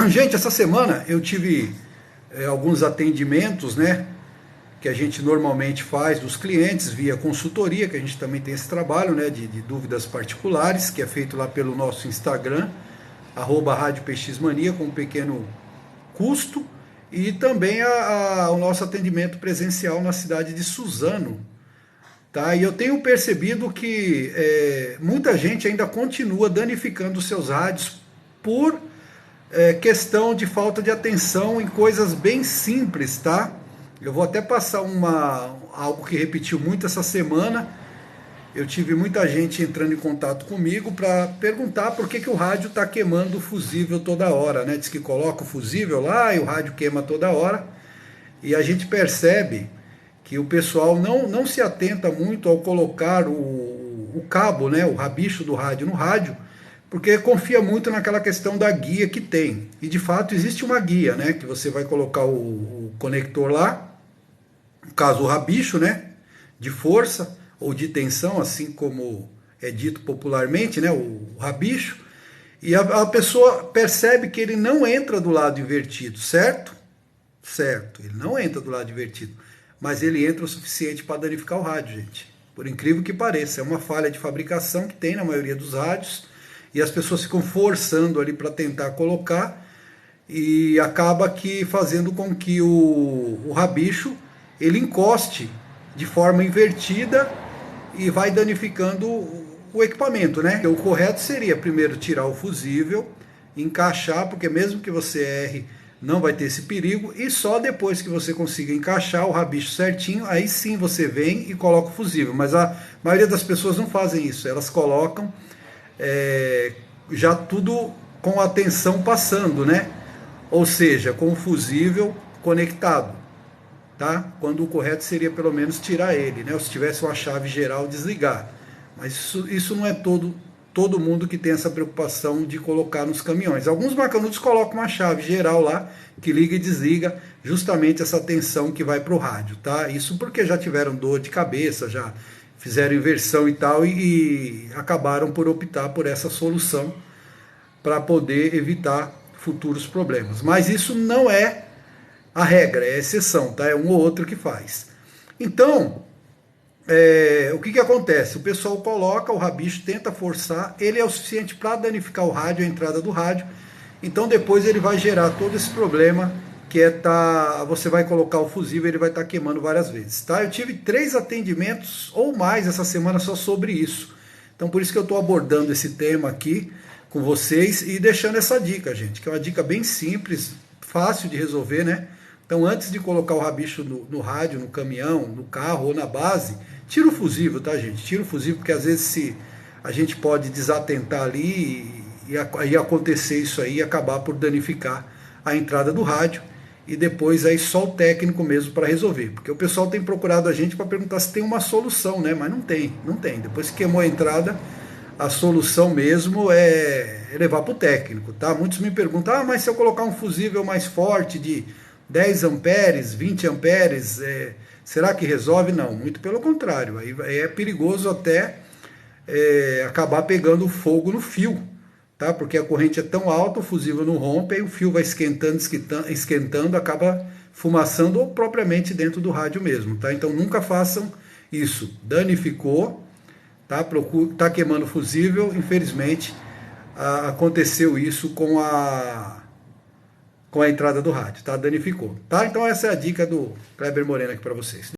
Gente, essa semana eu tive alguns atendimentos, né? Que a gente normalmente faz dos clientes via consultoria, que a gente também tem esse trabalho, né? De dúvidas particulares, que é feito lá pelo nosso Instagram, Rádio PX Mania, com um pequeno custo. E também o nosso atendimento presencial na cidade de Suzano. Tá? E eu tenho percebido que muita gente ainda continua danificando os seus rádios por questão de falta de atenção em coisas bem simples, tá? Eu vou até passar algo que repetiu muito essa semana. Eu tive muita gente entrando em contato comigo para perguntar por que o rádio está queimando o fusível toda hora, né? Diz que coloca o fusível lá e o rádio queima toda hora. E a gente percebe que o pessoal não se atenta muito ao colocar o cabo, né, o rabicho do rádio no rádio, porque confia muito naquela questão da guia que tem. E de fato existe uma guia, né, que você vai colocar o conector lá, no caso o rabicho, né, de força ou de tensão, assim como é dito popularmente, né, o rabicho, e a pessoa percebe que ele não entra do lado invertido, certo? Certo, ele não entra do lado invertido, mas ele entra o suficiente para danificar o rádio, gente. Por incrível que pareça, é uma falha de fabricação que tem na maioria dos rádios, e as pessoas ficam forçando ali para tentar colocar, e acaba que fazendo com que o rabicho ele encoste de forma invertida e vai danificando o equipamento, né? O correto seria primeiro tirar o fusível, encaixar, porque mesmo que você erre, não vai ter esse perigo, e só depois que você consiga encaixar o rabicho certinho, aí sim você vem e coloca o fusível. Mas a maioria das pessoas não fazem isso, elas colocam já tudo com a tensão passando, né? Ou seja, com o fusível conectado, tá? Quando o correto seria pelo menos tirar ele, né? Ou se tivesse uma chave geral, desligar. Mas isso não é todo mundo que tem essa preocupação de colocar nos caminhões. Alguns macanudos colocam uma chave geral lá, que liga e desliga justamente essa tensão que vai para o rádio, tá? Isso porque já tiveram dor de cabeça, já fizeram inversão e tal, e acabaram por optar por essa solução para poder evitar futuros problemas. Mas isso não é a regra, é a exceção, tá? É um ou outro que faz. Então, o que acontece? O pessoal coloca o rabicho, tenta forçar, ele é o suficiente para danificar o rádio, a entrada do rádio, então depois ele vai gerar todo esse problema que você vai colocar o fusível e ele vai estar queimando várias vezes, tá? Eu tive 3 atendimentos ou mais essa semana só sobre isso, então por isso que eu estou abordando esse tema aqui com vocês e deixando essa dica, gente, que é uma dica bem simples, fácil de resolver, né? Então, antes de colocar o rabicho no rádio, no caminhão, no carro ou na base, tira o fusível, tá, gente? Tira o fusível, porque às vezes a gente pode desatentar ali e acontecer isso aí e acabar por danificar a entrada do rádio. E depois aí só o técnico mesmo para resolver. Porque o pessoal tem procurado a gente para perguntar se tem uma solução, né? Mas não tem. Depois que queimou a entrada, a solução mesmo é levar para o técnico, tá? Muitos me perguntam, mas se eu colocar um fusível mais forte de 10 amperes, 20 amperes, será que resolve? Não, muito pelo contrário, aí é perigoso até acabar pegando fogo no fio, tá? Porque a corrente é tão alta, o fusível não rompe, aí o fio vai esquentando, acaba fumaçando ou propriamente dentro do rádio mesmo, tá? Então nunca façam isso, danificou, tá queimando o fusível, infelizmente aconteceu isso com a entrada do rádio, tá? Danificou, tá? Então essa é a dica do Kleber Moreno aqui para vocês.